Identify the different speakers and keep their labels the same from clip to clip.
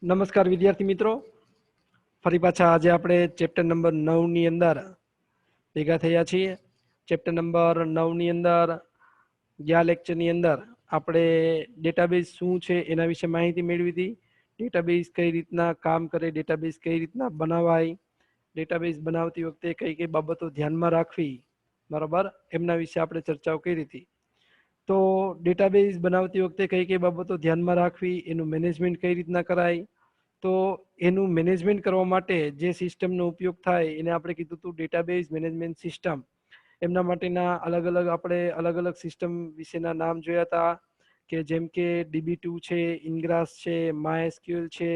Speaker 1: નમસ્કાર વિદ્યાર્થી મિત્રો, ફરી પાછા આજે આપણે ચેપ્ટર નંબર 9 ની અંદર ભેગા થયા છીએ. ચેપ્ટર નંબર 9 ની અંદર ગયા લેક્ચરની અંદર આપણે ડેટાબેઝ શું છે એના વિશે માહિતી મેળવી હતી. ડેટાબેઝ કઈ રીતના કામ કરે, ડેટાબેઝ કઈ રીતના બનાવાય, ડેટાબેઝ બનાવતી વખતે કઈ કઈ બાબતો ધ્યાનમાં રાખવી, બરાબર, એમના વિશે આપણે ચર્ચાઓ કરી હતી. તો ડેટાબેઝ બનાવતી વખતે કઈ કઈ બાબતો ધ્યાનમાં રાખવી, એનું મેનેજમેન્ટ કઈ રીતના કરાય, તો એનું મેનેજમેન્ટ કરવા માટે જે સિસ્ટમનો ઉપયોગ થાય એને આપણે કીધું હતું ડેટાબેઝ મેનેજમેન્ટ સિસ્ટમ. એમના માટેના અલગ અલગ સિસ્ટમ વિશેના નામ જોયા હતા, કે જેમ કે DB2 છે, ઇનગ્રાસ છે, MySQL છે.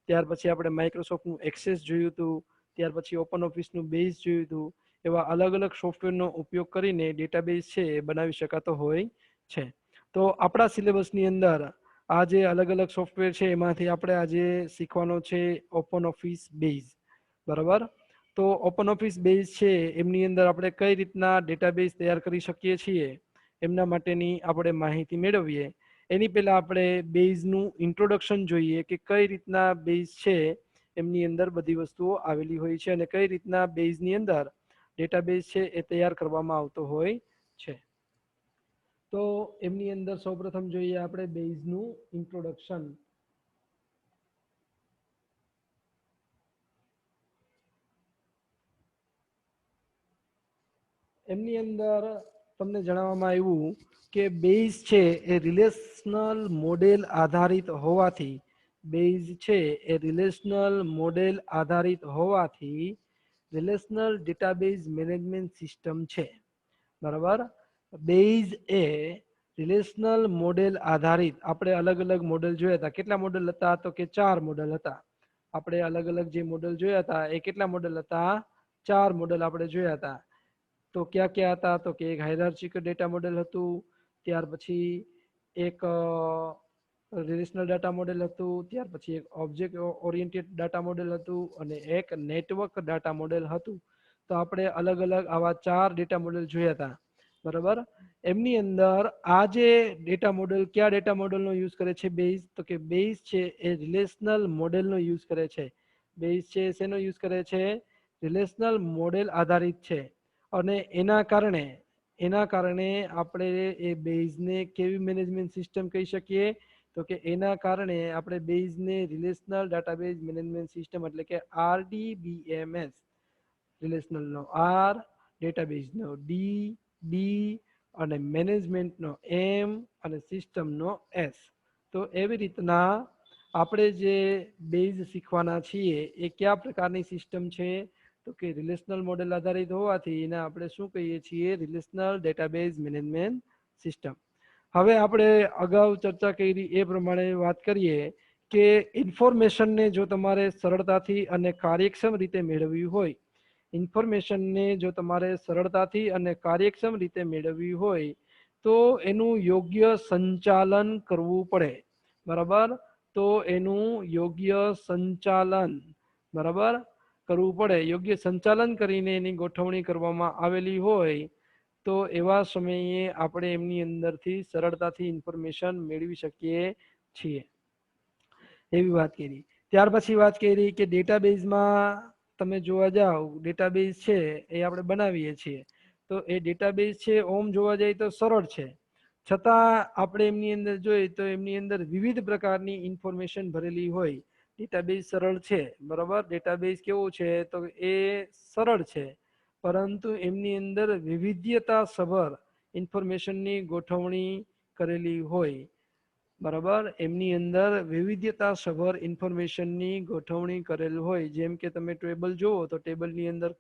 Speaker 1: ત્યાર પછી આપણે માઇક્રોસોફ્ટનું એક્સેસ જોયું હતું, ત્યાર પછી ઓપન ઓફિસનું બેઝ જોયું હતું. એવા અલગ અલગ સોફ્ટવેરનો ઉપયોગ કરીને ડેટાબેઝ છે એ બનાવી શકાતો હોય છે. તો આપણા સિલેબસની અંદર આ જે અલગ અલગ સોફ્ટવેર છે એમાંથી આપણે આજે શીખવાનો છે ઓપન ઓફિસ બેઝ, બરાબર. તો ઓપન ઓફિસ બેઝ છે એમની અંદર આપણે કઈ રીતના ડેટાબેઝ તૈયાર કરી શકીએ છીએ એમના માટેની આપણે માહિતી મેળવીએ. એની પહેલા આપણે બેઝનું ઇન્ટ્રોડક્શન જોઈએ કે કઈ રીતના બેઝ છે એમની અંદર બધી વસ્તુઓ આવેલી હોય છે અને કઈ રીતના બેઝની અંદર ડેટાબેઝ છે એ તૈયાર કરવામાં આવતો હોય છે. તો એમની અંદર સૌપ્રથમ જોઈએ આપણે બેઝનું ઇન્ટ્રોડક્શન. એમની અંદર તમને જણાવવામાં આવ્યું કે બેઝ છે એ રિલેશનલ મોડેલ આધારિત હોવાથી, બેઝ છે એ રિલેશનલ મોડેલ આધારિત હોવાથી રિલેશનલ ડેટાબેઝ મેનેજમેન્ટ સિસ્ટમ છે, બરાબર. બેઝ એ રિલેશનલ મોડેલ આધારિત, આપણે અલગ અલગ મોડેલ જોયા હતા. કેટલા મોડેલ હતા? તો કે 4 મોડેલ હતા. આપણે અલગ અલગ જે મોડેલ જોયા હતા એ કેટલા મોડેલ હતા? 4 મોડેલ આપણે જોયા હતા. તો ક્યાં ક્યાં હતા? તો કે એક હાયરાર્ચિકલ ડેટા મોડેલ હતું, ત્યાર પછી એક રિલેશનલ ડાટા મોડેલ હતું, ત્યાર પછી એક ઓબ્જેક્ટ ઓરિએન્ટેડ ડાટા મોડેલ હતું અને એક નેટવર્ક ડાટા મોડેલ હતું. તો આપણે અલગ અલગ આવા 4 ડેટા મોડેલ જોયા હતા, બરાબર. એમની અંદર આ જે ડેટા મોડેલ કયા ડેટા મોડેલનો યુઝ કરે છે બેઝ? તો કે બેઝ છે એ રિલેશનલ મોડેલનો યુઝ કરે છે. બેઝ છે શેનો યુઝ કરે છે? રિલેશનલ મોડેલ આધારિત છે. અને એના કારણે આપણે એ બેઝને કેવી મેનેજમેન્ટ સિસ્ટમ કહી શકીએ? તો કે એના કારણે આપણે બેઝને રિલેશનલ ડેટાબેઝ મેનેજમેન્ટ સિસ્ટમ એટલે કે RDBMS, રિલેશનલનો R, ડેટાબેઝનો D, B અને મેનેજમેન્ટનો M અને સિસ્ટમનો S. તો એવી રીતના આપણે જે બેઝ શીખવાના છીએ એ કયા પ્રકારની સિસ્ટમ છે? તો કે રિલેશનલ મોડેલ આધારિત હોવાથી એને આપણે શું કહીએ છીએ? Relational database management system. હવે આપણે અગાઉ ચર્ચા કરી એ પ્રમાણે વાત કરીએ કે ઇન્ફોર્મેશનને જો તમારે સરળતાથી અને કાર્યક્ષમ રીતે મેળવવી હોય, ઇન્ફોર્મેશનને જો તમારે સરળતાથી અને કાર્યક્ષમ રીતે મેળવવી હોય તો એનું યોગ્ય સંચાલન કરવું પડે, બરાબર. તો એનું યોગ્ય સંચાલન, બરાબર, કરવું પડે. યોગ્ય સંચાલન કરીને એની ગોઠવણી કરવામાં આવેલી હોય તો એવા સમયે આપણે એમની અંદરથી સરળતાથી ઇન્ફોર્મેશન મેળવી શકીએ છીએ, એવી વાત કરી. ત્યાર પછી વાત કરી કે ડેટાબેઝમાં તમે જોવા જાઓ, ડેટાબેઝ છે એ આપણે બનાવીએ છીએ તો એ ડેટાબેઝ છે ઓમ જોવા જઈએ તો સરળ છે, છતાં આપણે એમની અંદર જોઈએ તો એમની અંદર વિવિધ પ્રકારની ઇન્ફોર્મેશન ભરેલી હોય. ડેટાબેઝ સરળ છે, બરાબર. ડેટાબેઝ કેવું છે? તો એ સરળ છે, પરંતુ એમની અંદર વિવિધતા સભર ઇન્ફોર્મેશનની ગોઠવણી કરેલી હોય, બરાબર. એમની અંદર વિવિધતા સભર ઇન્ફોર્મેશનની ગોઠવણી કરેલ હોય. જેમ કે તમે ટેબલ જુઓ તો ટેબલની અંદર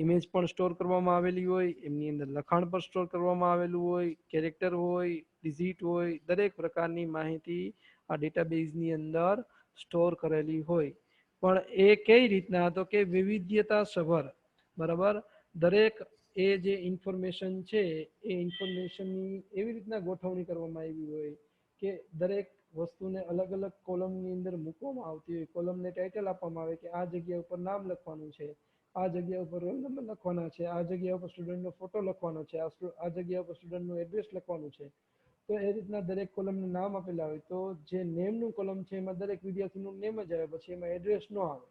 Speaker 1: ઇમેજ પણ સ્ટોર કરવામાં આવેલી હોય, એમની અંદર લખાણ પણ સ્ટોર કરવામાં આવેલું હોય, કેરેક્ટર હોય, ડિઝિટ હોય, દરેક પ્રકારની માહિતી આ ડેટાબેઝની અંદર સ્ટોર કરેલી હોય. પણ એ કઈ રીતના? તો કે વિવિધતા સભર, બરાબર. દરેક એ જે ઇન્ફોર્મેશન છે એ ઇન્ફોર્મેશનની એવી રીતના ગોઠવણી કરવામાં આવી હોય કે દરેક વસ્તુને અલગ અલગ કોલમની અંદર મૂકવામાં આવતી હોય. કોલમને ટાઇટલ આપવામાં આવે કે આ જગ્યા ઉપર નામ લખવાનું છે, આ જગ્યા ઉપર રોલ નંબર લખવાના છે, આ જગ્યા ઉપર સ્ટુડન્ટનો ફોટો લખવાનો છે, આ જગ્યા ઉપર સ્ટુડન્ટનું એડ્રેસ લખવાનું છે. તો એ રીતના દરેક કોલમનું નામ આપેલા હોય તો જે નેમનું કોલમ છે એમાં દરેક વિદ્યાર્થીનું નેમ જ આવે, પછી એમાં એડ્રેસ ન આવે.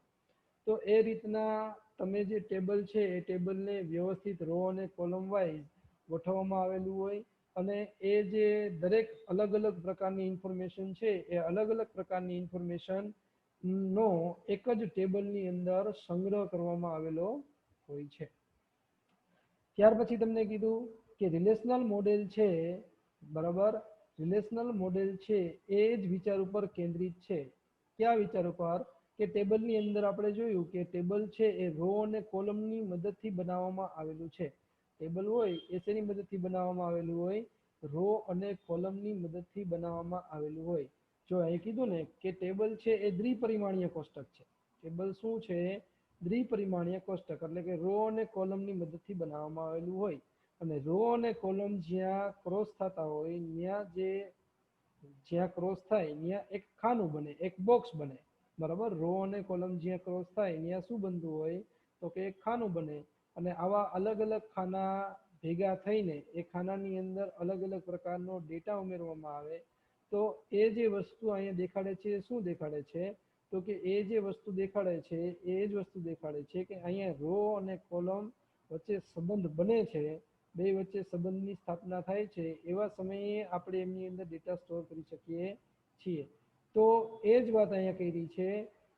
Speaker 1: તો એ રીતના તમે જે ટેબલ છે એ ટેબલને વ્યવસ્થિત રો અને કોલમ વાઇઝ ગોઠવવામાં આવેલું હોય, અને એ જે દરેક અલગ અલગ પ્રકારની ઇન્ફોર્મેશન છે એ અલગ અલગ પ્રકારની ઇન્ફોર્મેશન નો એક જ ટેબલની અંદર સંગ્રહ કરવામાં આવેલો હોય છે. ત્યાર પછી તમને કીધું કે રિલેશનલ મોડેલ છે, બરાબર, રિલેશનલ મોડેલ છે એ જ વિચાર ઉપર કેન્દ્રિત છે. કયા વિચાર ઉપર? કે ટેબલની અંદર આપણે જોયું કે ટેબલ છે એ રો અને કોલમની મદદથી બનાવવામાં આવેલું છે. ટેબલ હોય એ શેની મદદથી બનાવવામાં આવેલું હોય? રો અને કોલમની મદદથી બનાવવામાં આવેલું હોય. જો અહીં કીધું ને કે ટેબલ છે એ દ્વિપરિમાણીય કોષ્ટક છે. ટેબલ શું છે? દ્વિપરિમાણીય કોષ્ટક, એટલે કે રો અને કોલમની મદદથી બનાવવામાં આવેલું હોય. અને રો અને કોલમ જ્યાં ક્રોસ થતા હોય જ્યાં ક્રોસ થાય ત્યાં એક ખાનું બને, એક બોક્સ બને, બરાબર. રો અને કોલમ જ્યાં ક્રોસ થાય ત્યાં શું બનતું હોય? તો કે એક ખાનું બને. અને આવા અલગ અલગ ખાના ભેગા થઈને એ ખાનાની અંદર અલગ અલગ પ્રકારનો ડેટા ઉમેરવામાં આવે. તો એ જે વસ્તુ અહીંયા દેખાડે છે શું દેખાડે છે? તો કે એ જે વસ્તુ દેખાડે છે એ જ વસ્તુ દેખાડે છે કે અહીંયા રો અને કોલમ વચ્ચે સંબંધ બને છે, બે વચ્ચે સંબંધની સ્થાપના થાય છે, એવા સમયે આપણે એમની અંદર ડેટા સ્ટોર કરી શકીએ છીએ. તો એ જ વાત અહીંયા કરી છે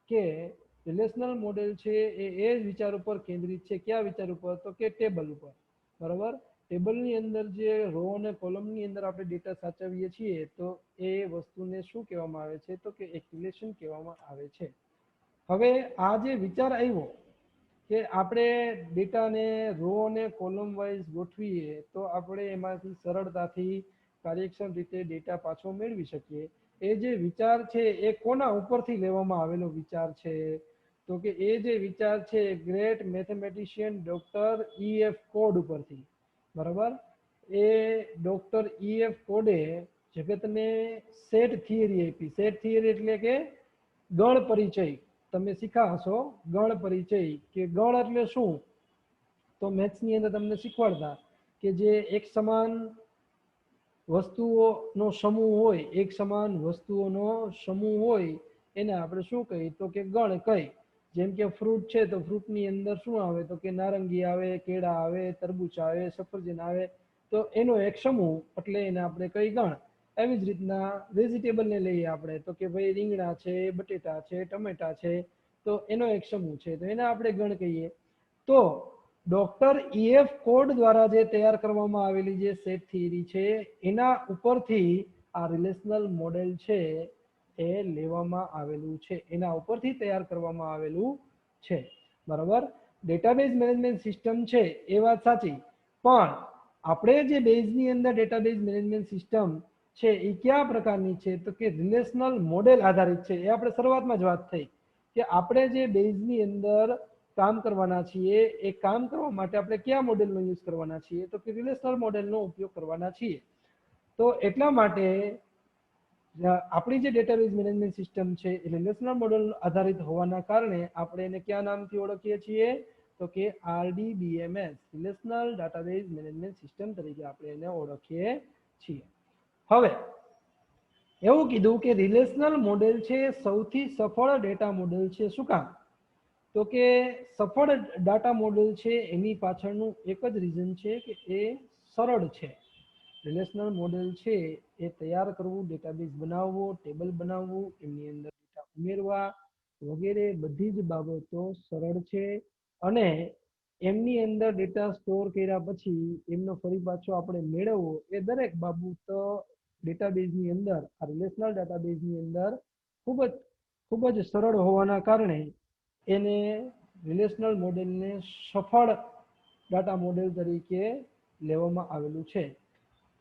Speaker 1: કે રિલેશનલ મોડેલ છે એ જ વિચાર ઉપર કેન્દ્રિત છે. કયા વિચાર ઉપર? તો કે ટેબલ ઉપર, બરાબર. ટેબલની અંદર જે રો અને કોલમની અંદર આપણે ડેટા સાચવીએ છીએ તો એ વસ્તુને શું કહેવામાં આવે છે? તો કે એક રિલેશન કહેવામાં આવે છે. હવે આ જે વિચાર આવ્યો કે આપણે ડેટાને રો અને કોલમ વાઇઝ ગોઠવીએ તો આપણે એમાંથી સરળતાથી કાર્યક્ષમ રીતે ડેટા પાછો મેળવી શકીએ. એ જે વિચાર છે એ કોના ઉપરથી લેવામાં આવેલો વિચાર છે? તો કે એ જે વિચાર છે great mathematician doctor E.F. Code ઉપરથી, બરાબર. એ ડોક્ટર E.F. કોડે જગતને સેટ થિયરી આપી. સેટ થિયરી એટલે કે ગણ પરિચય. તમે શીખા હશો ગણ પરિચય, કે ગણ એટલે શું? તો મેથ્સની અંદર તમને શીખવાડતા કે જે એક સમાન વસ્તુઓનો સમૂહ હોય, એક સમાન વસ્તુઓનો સમૂહ હોય એને આપણે શું કહીએ? તો કે ગણ કઈ. જેમ કે ફ્રૂટ છે તો ફ્રૂટની અંદર શું આવે? તો કે નારંગી આવે, કેળા આવે, તરબૂચ આવે, સફરજન આવે. તો એનો એક સમૂહ એટલે એને આપણે કઈ ગણ. એવી જ રીતના વેજીટેબલને લઈએ આપણે તો કે ભાઈ રીંગણા છે, બટેટા છે, ટમેટા છે, તો એનો એક સમૂહ છે તો એને આપણે ગણ કહીએ. તો ડોક્ટર E.F. કોડ દ્વારા જે તૈયાર કરવામાં આવેલી જે સેટ થિયરી છે એના ઉપરથી આ રિલેશનલ મોડેલ છે એ લેવામાં આવેલું છે, એના ઉપરથી તૈયાર કરવામાં આવેલું છે, બરાબર. ડેટાબેઝ મેનેજમેન્ટ સિસ્ટમ છે એ વાત સાચી, પણ આપણે જે બેઝની અંદર ડેટાબેઝ મેનેજમેન્ટ સિસ્ટમ છે એ કયા પ્રકારની છે? તો કે રિલેશનલ મોડેલ આધારિત છે. એ આપણે શરૂઆતમાં જ વાત થઈ કે આપણે જે બેઝની અંદર કામ કરવાના છીએ એ કામ કરવા માટે આપણે કયા મોડેલનો યુઝ કરવાના છીએ? તો કે રિલેશનલ મોડેલનો ઉપયોગ કરવાના છીએ. તો એટલા માટે આપણી જે ડેટાબેઝ મેનેજમેન્ટ સિસ્ટમ છે એ રિલેશનલ મોડેલ આધારિત હોવાના કારણે આપણે એને કયા નામથી ઓળખીએ છીએ? તો કે RDBMS, relational database management system તરીકે આપણે એને ઓળખીએ છીએ. હવે એવું કીધું કે રિલેશનલ મોડેલ છે સૌથી સફળ ડેટા મોડેલ છે. શું કામ? તો કે સફળ ડાટા મોડેલ છે એની પાછળનું એક જ રીઝન છે કે એ સરળ છે. રિલેશનલ મોડેલ છે એ તૈયાર કરવું, ડેટાબેઝ બનાવવો, ટેબલ બનાવવું, એમની અંદર ડેટા ઉમેરવા વગેરે બધી જ બાબતો સરળ છે. અને એમની અંદર ડેટા સ્ટોર કર્યા પછી એમનો ફરી પાછો આપણે મેળવવો એ દરેક બાબતો ડેટાબેઝની અંદર, આ રિલેશનલ ડેટાબેઝની અંદર ખૂબ જ સરળ હોવાના કારણે એને રિલેશનલ મોડેલને સફળ ડાટા મોડેલ તરીકે લેવામાં આવેલું છે.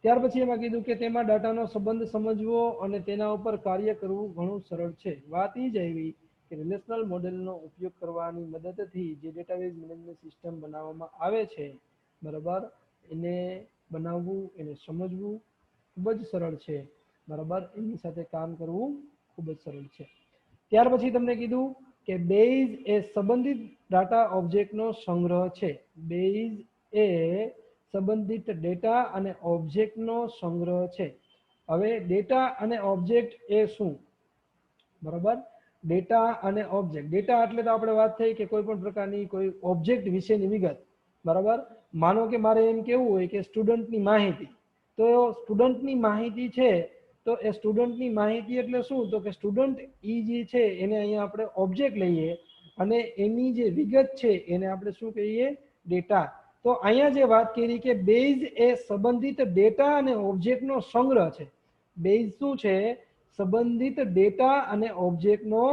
Speaker 1: ત્યાર પછી એમાં કીધું કે તેમાં ડાટાનો સંબંધ સમજવો અને તેના ઉપર કાર્ય કરવું ઘણું સરળ છે. વાત એ જ આવી કે રિલેશનલ મોડેલનો ઉપયોગ કરવાની મદદથી જે ડેટાબેઝ મેનેજમેન્ટ સિસ્ટમ બનાવવામાં આવે છે, બરાબર, એને બનાવવું, એને સમજવું ખૂબ જ સરળ છે, બરાબર. એની સાથે કામ કરવું ખૂબ જ સરળ છે. ત્યાર પછી તમને કીધું કે બેઝ એ સંબંધિત ડાટા ઓબ્જેક્ટનો સંગ્રહ છે. બેઝ એ સંબંધિત ડેટા અને ઓબ્જેક્ટનો સંગ્રહ છે. હવે ડેટા અને ઓબ્જેક્ટ એ શું? બરાબર, ડેટા અને ઓબ્જેક્ટ. ડેટા એટલે તો આપણે વાત થઈ કે કોઈ પણ પ્રકારની કોઈ ઓબ્જેક્ટ વિશેની વિગત. બરાબર, માનો કે મારે એમ કેવું હોય કે સ્ટુડન્ટની માહિતી, તો સ્ટુડન્ટની માહિતી છે, તો એ સ્ટુડન્ટની માહિતી એટલે શું? તો કે સ્ટુડન્ટ ઈ જે છે એને અહીંયા આપણે ઓબ્જેક્ટ લઈએ અને એની જે વિગત છે એને આપણે શું કહીએ? ડેટા. તો અહીંયા જે વાત કરી કે બેઝ એ સંબંધિત ડેટા અને ઓબ્જેક્ટનો સંગ્રહ છે. બેઝ શું છે? સંબંધિત ડેટા અને ઓબ્જેક્ટનો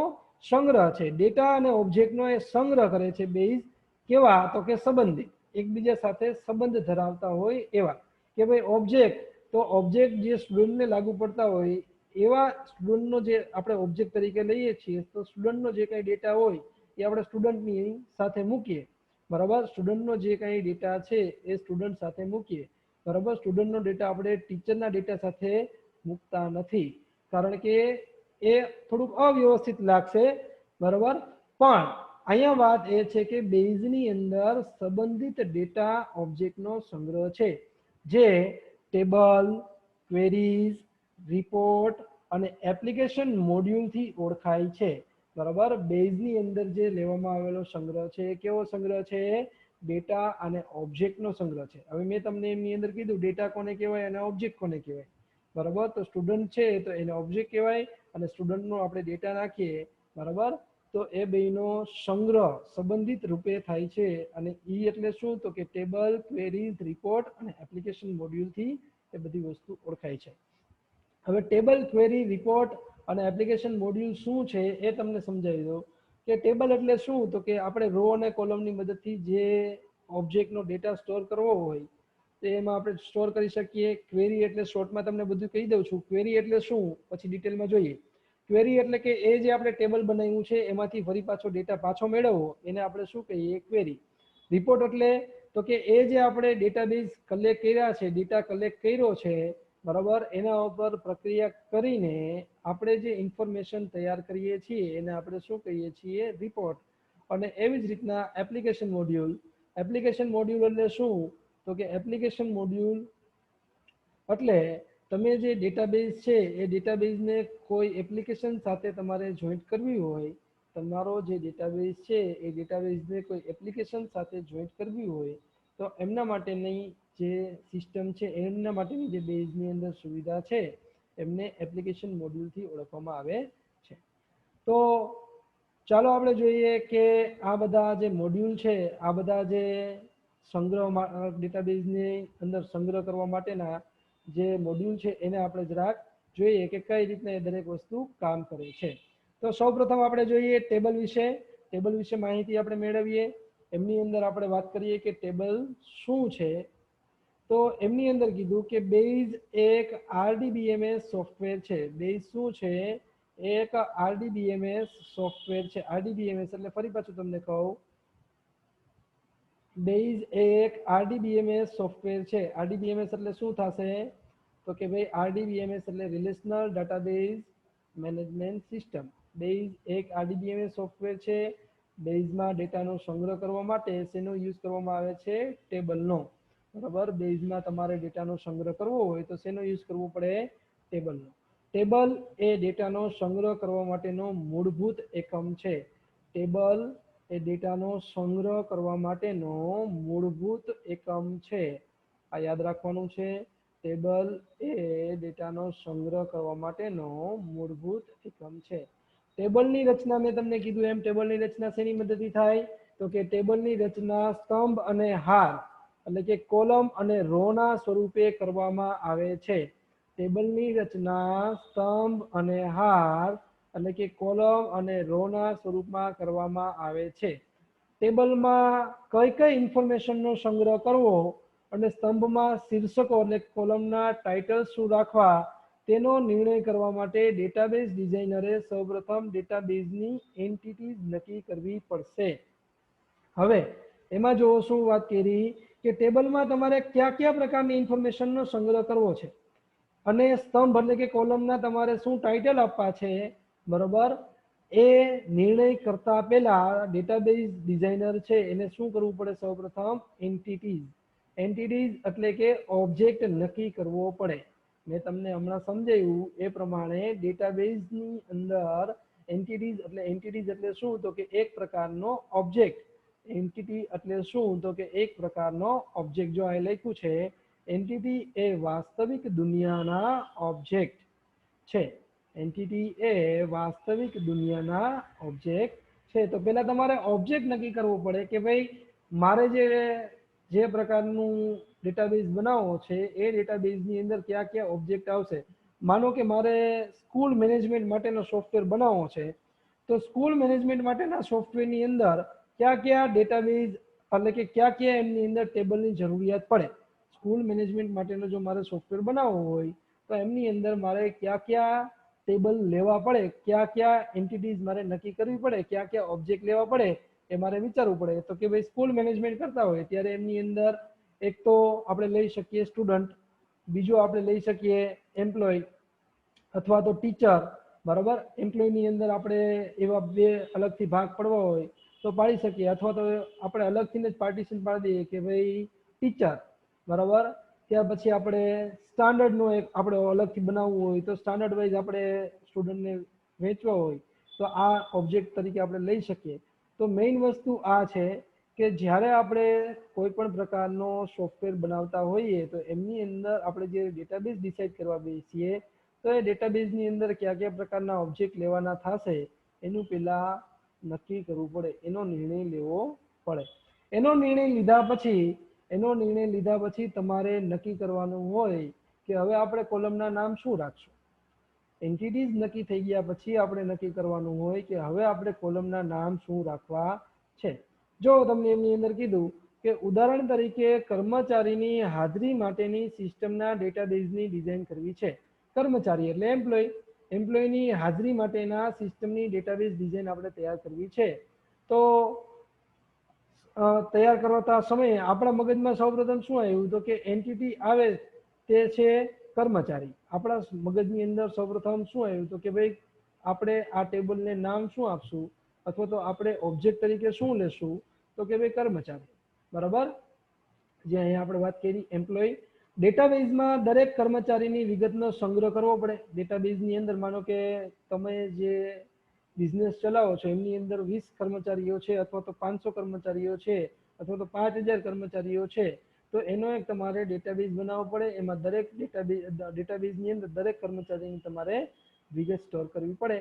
Speaker 1: સંગ્રહ છે. ડેટા અને ઓબ્જેક્ટનો એ સંગ્રહ કરે છે બેઝ. કેવા? તો કે સંબંધિત, એકબીજા સાથે સંબંધ ધરાવતા હોય એવા. કે ભાઈ ઓબ્જેક્ટ, તો ઓબ્જેક્ટ જે સ્ટુડન્ટને લાગુ પડતા હોય એવા સ્ટુડન્ટનો જે આપણે ઓબ્જેક્ટ તરીકે લઈએ છીએ, તો સ્ટુડન્ટનો જે કંઈ ડેટા હોય એ આપણે સ્ટુડન્ટની સાથે મૂકીએ. બરાબર, સ્ટુડન્ટનો જે કંઈ ડેટા છે એ સ્ટુડન્ટ સાથે મૂકીએ. બરાબર, સ્ટુડન્ટનો ડેટા આપણે ટીચરના ડેટા સાથે મૂકતા નથી, કારણ કે એ થોડુંક અવ્યવસ્થિત લાગશે. બરાબર, પણ અહીંયા વાત એ છે કે બેઝની અંદર સંબંધિત ડેટા ઓબ્જેક્ટનો સંગ્રહ છે, જે ટેબલ, ક્વેરીઝ, રિપોર્ટ અને એપ્લિકેશન મોડ્યુલથી ઓળખાય છે. બરાબર, બેઝની અંદર જે લેવામાં આવેલો સંગ્રહ છે એ કેવો સંગ્રહ છે? ડેટા અને ઓબ્જેક્ટનો સંગ્રહ છે. હવે મેં તમને એમની અંદર કીધું ડેટા કોને કહેવાય અને ઓબ્જેક્ટ કોને કહેવાય. બરાબર, તો સ્ટુડન્ટ છે તો એને ઓબ્જેક્ટ કહેવાય અને સ્ટુડન્ટનો આપણે ડેટા નાખીએ. બરાબર, તો એ બેનો સંગ્રહ સંબંધિત રૂપે થાય છે. અને ઈ એટલે શું? તો કે ટેબલ, ક્વેરીઝ, રિપોર્ટ અને એપ્લિકેશન મોડ્યુલથી એ બધી વસ્તુ ઓળખાય છે. હવે ટેબલ, ક્વેરી, રિપોર્ટ અને એપ્લિકેશન મોડ્યુલ શું છે એ તમને સમજાવી દઉં. કે ટેબલ એટલે શું? તો કે આપણે રો અને કોલમની મદદથી જે ઓબ્જેક્ટનો ડેટા સ્ટોર કરવો હોય તો એમાં આપણે સ્ટોર કરી શકીએ. ક્વેરી એટલે શોર્ટમાં તમને બધું કહી દઉં છું. ક્વેરી એટલે શું? પછી ડિટેલમાં જોઈએ. ક્વેરી એટલે કે એ જે આપણે ટેબલ બનાવ્યું છે એમાંથી ફરી પાછો ડેટા પાછો મેળવવો, એને આપણે શું કહીએ? ક્વેરી. રિપોર્ટ એટલે તો કે એ જે આપણે ડેટાબેઝ કલેક્ટ કર્યા છે, ડેટા કલેક્ટ કર્યો છે, બરાબર, એના ઉપર પ્રક્રિયા કરીને આપણે જે ઇન્ફોર્મેશન તૈયાર કરીએ છીએ એને આપણે શું કહીએ છીએ? રિપોર્ટ. અને એવી જ રીતના એપ્લિકેશન મોડ્યુલ. એપ્લિકેશન મોડ્યુલ એટલે શું? તો કે એપ્લિકેશન મોડ્યુલ એટલે તમે જે ડેટાબેઝ છે એ ડેટાબેઝને કોઈ એપ્લિકેશન સાથે તમારે જોઈન્ટ કરવી હોય, તમારો જે ડેટાબેઝ છે એ ડેટાબેઝને કોઈ એપ્લિકેશન સાથે જોઈન્ટ કરવી હોય, તો એમના માટેની જે સિસ્ટમ છે, એમના માટેની જે બેઝની અંદર સુવિધા છે, એમને એપ્લિકેશન મોડ્યુલથી ઓળખવામાં આવે છે. તો ચાલો આપણે જોઈએ કે આ બધા જે મોડ્યુલ છે, આ બધા જે સંગ્રહ ડેટાબેઝની અંદર સંગ્રહ કરવા માટેના જે મોડ્યુલ છે એને આપણે જરાક જોઈએ કે કઈ રીતના એ દરેક વસ્તુ કામ કરે છે. તો સૌપ્રથમ આપણે જોઈએ ટેબલ વિશે. ટેબલ વિશે માહિતી આપણે મેળવીએ. એમની અંદર આપણે વાત કરીએ કે ટેબલ શું છે. તો એમની અંદર કીધું કે બેઝ એક RDBMS સોફ્ટવેર છે. બેઝ શું છે? એક RDBMS સોફ્ટવેર છે. RDBMS એટલે ફરી પાછું તમને કહું, બેઝ એક RDBMS સોફ્ટવેર છે. RDBMS એટલે શું થશે? તો કે ભાઈ RDBMS એટલે relational database management system. Base એક RDBMS સોફ્ટવેર છે. બેઝમાં ડેટાનો સંગ્રહ કરવા માટે શેનો યુઝ કરવામાં આવે છે? ટેબલનો. બરાબર, બેઝમાં તમારે ડેટાનો સંગ્રહ કરવો હોય તો શેનો યુઝ કરવો પડે? ટેબલનો. ટેબલ એ ડેટાનો સંગ્રહ કરવા માટેનો મૂળભૂત એકમ છે. ટેબલ એ ડેટાનો સંગ્રહ કરવા માટેનો મૂળભૂત એકમ છે. આ યાદ રાખવાનું છે. ટેબલ એ ડેટાનો સંગ્રહ કરવા માટેનો મૂળભૂત એકમ છે. ટેબલની રચના મેં તમને કીધું એમ, ટેબલની રચના શેની મદદથી થાય? તો કે ટેબલની રચના સ્તંભ અને હાર એટલે કે કોલમ અને રોના સ્વરૂપે કરવામાં આવે છે. ટેબલની રચના સ્તંભ અને હાર એટલે કે કોલમ અને રોના સ્વરૂપમાં કરવામાં આવે છે. ટેબલમાં કઈ કઈ ઇન્ફોર્મેશનનો સંગ્રહ કરવો અને સ્તંભમાં શીર્ષકો એટલે કોલમના ટાઇટલ શું રાખવા, તેનો નિર્ણય કરવા માટે ડેટાબેઝ ડિઝાઇનરે સૌપ્રથમ ડેટાબેઝની એન્ટિટીઝ નક્કી કરવી પડશે. હવે એમાં જો શું વાત કરી કે ટેબલમાં તમારે કયા કયા પ્રકારની ઇન્ફોર્મેશનનો સંગ્રહ કરવો છે અને સ્તંભ એટલે કે કોલમના તમારે શું ટાઇટલ આપવા છે, બરોબર, એ નિર્ણય કરતા પહેલા ડેટાબેઝ ડિઝાઇનર છે એને શું કરવું પડે? સૌપ્રથમ એન્ટિટીઝ એટલે કે ઓબ્જેક્ટ નક્કી કરવો પડે. મેં તમને હમણાં સમજાવ્યું એ પ્રમાણે ડેટાબેઝની અંદર એન્ટિટીઝ એટલે શું તો કે એક પ્રકારનો ઓબ્જેક્ટ. એન્ટિટી એટલે શું તો કે એક પ્રકારનો ઓબ્જેક્ટ. જો અહીં લખ્યું છે એન્ટિટી એ વાસ્તવિક દુનિયાના ઓબ્જેક્ટ છે. એન્ટિટી એ વાસ્તવિક દુનિયાના ઓબ્જેક્ટ છે. તો પહેલા તમારે ઓબ્જેક્ટ નક્કી કરવો પડે કે ભાઈ મારે જે પ્રકારનું ડેટાબેઝ બનાવવો છે એ ડેટાબેઝની અંદર કયા કયા ઓબ્જેક્ટ આવશે. માનો કે મારે સ્કૂલ મેનેજમેન્ટ માટેનો સોફ્ટવેર બનાવવો છે, તો સ્કૂલ મેનેજમેન્ટ માટેના સોફ્ટવેરની અંદર કયા કયા ડેટાબેઝ એટલે કે કયા કયા એમની અંદર ટેબલની જરૂરિયાત પડે. સ્કૂલ મેનેજમેન્ટ માટેનો જો મારે સોફ્ટવેર બનાવવો હોય તો એમની અંદર મારે કયા કયા ટેબલ લેવા પડે, કયા કયા એન્ટિટીઝ મારે નક્કી કરવી પડે, કયા કયા ઓબ્જેક્ટ લેવા પડે એ મારે વિચારવું પડે. તો કે ભાઈ સ્કૂલ મેનેજમેન્ટ કરતા હોય ત્યારે એમની અંદર એક તો આપણે લઈ શકીએ સ્ટુડન્ટ, બીજો આપણે લઈ શકીએ એમ્પ્લોય અથવા તો ટીચર. બરાબર, એમ્પ્લોયની અંદર આપણે એવા બે અલગથી ભાગ પડવા હોય તો પાડી શકીએ, અથવા તો આપણે અલગથી જ પાર્ટીશન પાડી દઈએ કે ભાઈ ટીચર. બરાબર, ત્યાર પછી આપણે સ્ટાન્ડર્ડનો એક આપણે અલગથી બનાવવું હોય તો સ્ટાન્ડર્ડ વાઇઝ આપણે સ્ટુડન્ટને વેચવા હોય તો આ ઓબ્જેક્ટ તરીકે આપણે લઈ શકીએ. તો મેઇન વસ્તુ આ છે કે જ્યારે આપણે કોઈ પણ પ્રકારનો સોફ્ટવેર બનાવતા હોઈએ તો એમની અંદર આપણે જે ડેટાબેઝ ડિસાઇડ કરવા બેસીએ તો એ ડેટાબેઝની અંદર કયા કયા પ્રકારના ઓબ્જેક્ટ લેવાના થશે એનું પહેલાં નક્કી કરવું પડે, એનો નિર્ણય લેવો પડે. એનો નિર્ણય લીધા પછી તમારે નક્કી કરવાનું હોય કે હવે આપણે કોલમના નામ શું રાખશું. એન્ટિટીઝ નક્કી થઈ ગયા પછી આપણે નક્કી કરવાનું હોય કે હવે આપણે કોલમના નામ શું રાખવા છે. જો તમને એમની અંદર કીધું કે ઉદાહરણ તરીકે કર્મચારીની હાજરી માટેની સિસ્ટમના ડેટાબેઝની ડિઝાઇન કરવી છે. કર્મચારી એટલે એમ્પ્લોયની હાજરી માટેના સિસ્ટમની ડેટાબેઝ ડિઝાઇન આપણે તૈયાર કરવી છે. તો તૈયાર કરતા સમયે આપણા મગજમાં સૌપ્રથમ શું આવ્યું તો કે એન્ટિટી આવે તે છે કર્મચારી. આપણા મગજની અંદર સૌપ્રથમ શું આવ્યું તો કે ભાઈ આપણે આ ટેબલને નામ શું આપશું અથવા તો આપણે ઓબ્જેક્ટ તરીકે શું લેશું તો કે ભાઈ કર્મચારી. બરાબર, જે અહીંયા આપણે વાત કરી એમ્પ્લોય. ડેટાબેઝમાં દરેક કર્મચારીની વિગતનો સંગ્રહ કરવો પડે. ડેટાબેઝની અંદર માનો કે તમે જે બિઝનેસ ચલાવો છો એમની અંદર 20 કર્મચારીઓ છે અથવા તો 500 કર્મચારીઓ છે અથવા તો 5000 કર્મચારીઓ છે તો એનો એક તમારે ડેટાબેઝ બનાવવો પડે. એમાં દરેક ડેટાબેઝની અંદર દરેક કર્મચારીની તમારે વિગત સ્ટોર કરવી પડે.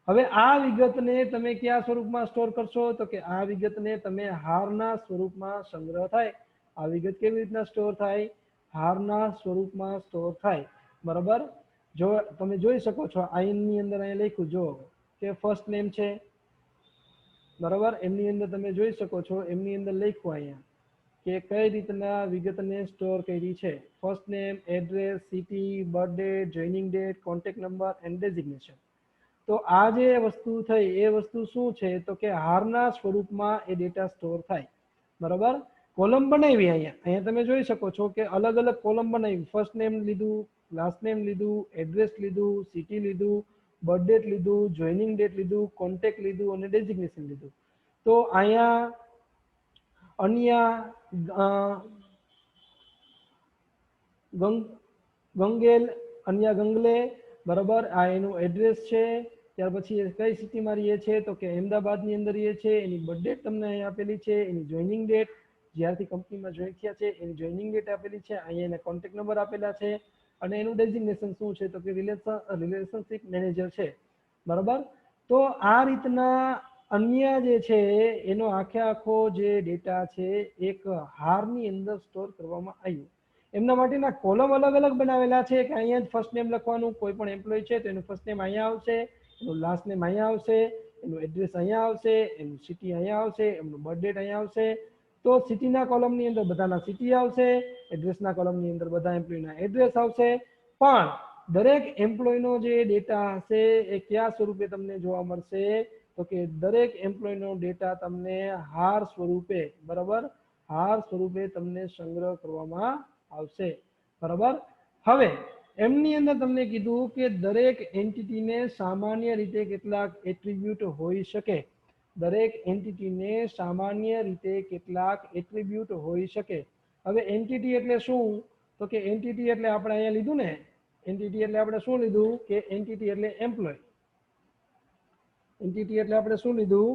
Speaker 1: હવે આ વિગતને તમે કયા સ્વરૂપમાં સ્ટોર કરશો તો કે આ વિગતને તમે હારના સ્વરૂપમાં સંગ્રહ થાય. આ વિગત કેવી રીતના સ્ટોર થાય? હારના સ્વરૂપમાં સ્ટોર થાય. બરાબર, જો તમે જોઈ શકો છો આઈનની અંદર અહીંયા લખ્યું જો કે ફર્સ્ટ નેમ છે. બરાબર, એમની અંદર તમે જોઈ શકો છો એમની અંદર લખ્યું અહીંયા કે કઈ રીતના વિગતને સ્ટોર કરી છે. First name, address, city, birthday, joining date, contact number and designation. તો આ જે વસ્તુ થઈ એ વસ્તુ શું છે તો કે હારના સ્વરૂપમાં એ ડેટા સ્ટોર થાય. બરાબર, કોલમ બનાવી અહીંયા તમે જોઈ શકો છો કે અલગ અલગ કોલમ બનાવી. ફર્સ્ટ નેમ લીધું, લાસ્ટ નેમ લીધું, એડ્રેસ લીધું, સિટી લીધું, બર્થ ડેટ લીધું, જોઈનિંગ ડેટ લીધું, કોન્ટેક્ટ લીધું અને ડેઝિગ્નેશન લીધું. તો અહીંયા અન્ય ગંગેલ, અન્ય ગંગલે. બરાબર, આ એનું એડ્રેસ છે. ત્યાર પછી કઈ સિટીમાં રહીએ છે તો કે અમદાવાદની અંદર રહીએ છે. એની બર્થ ડેટ તમને અહીં આપેલી છે, એની જોઈનિંગ ડેટ જ્યારથી કંપનીમાં જોઈન થયા છે એની જોઈનિંગ ડેટ આપેલી છે. અહીંયા એના કોન્ટેક્ટ નંબર આપેલા છે અને એનું ડેઝિગ્નેશન શું છે તો કે રિલેશનશિપ મેનેજર છે. બરાબર, તો આ રીતના અન્ય જે છે એનો આખો જે ડેટા છે એક હારની અંદર સ્ટોર કરવામાં આવ્યું. એમના માટેના કોલમ અલગ અલગ બનાવેલા છે કે અહીંયા જ ફર્સ્ટ નેમ લખવાનું. કોઈ પણ એમ્પ્લોય છે તો એનું ફર્સ્ટ નેમ અહીંયા આવશે, એનું લાસ્ટ નેમ અહીંયા આવશે, એનું એડ્રેસ અહીંયા આવશે, એનું સિટી અહીંયા આવશે, એમનું બર્થ ડેટ અહીંયા આવશે. તો સિટીના કોલમની અંદર બધાના સિટી આવશે, એડ્રેસના કોલમની અંદર બધા એમ્પ્લોયના એડ્રેસ આવશે. પણ દરેક એમ્પ્લોયનો જે ડેટા હશે એ કયા સ્વરૂપે તમને જોવા મળશે તો કે દરેક એમ્પ્લોયનો ડેટા તમને હાર સ્વરૂપે, બરાબર, હાર સ્વરૂપે તમને સંગ્રહ કરવામાં આવશે. બરાબર, હવે એમની અંદર તમને કીધું કે દરેક એન્ટિટીને સામાન્ય રીતે કેટલાક એટ્રીબ્યુટ હોઈ શકે. દરેક એન્ટિટીને સામાન્ય રીતે કેટલાક એટ્રીબ્યુટ હોઈ શકે. હવે એન્ટિટી એટલે શું તો કે એન્ટિટી એટલે આપણે અહીંયા લીધું ને એન્ટિટી એટલે આપણે શું લીધું કે એન્ટિટી એટલે એમ્પ્લોય. એન્ટિટી એટલે આપણે શું લીધું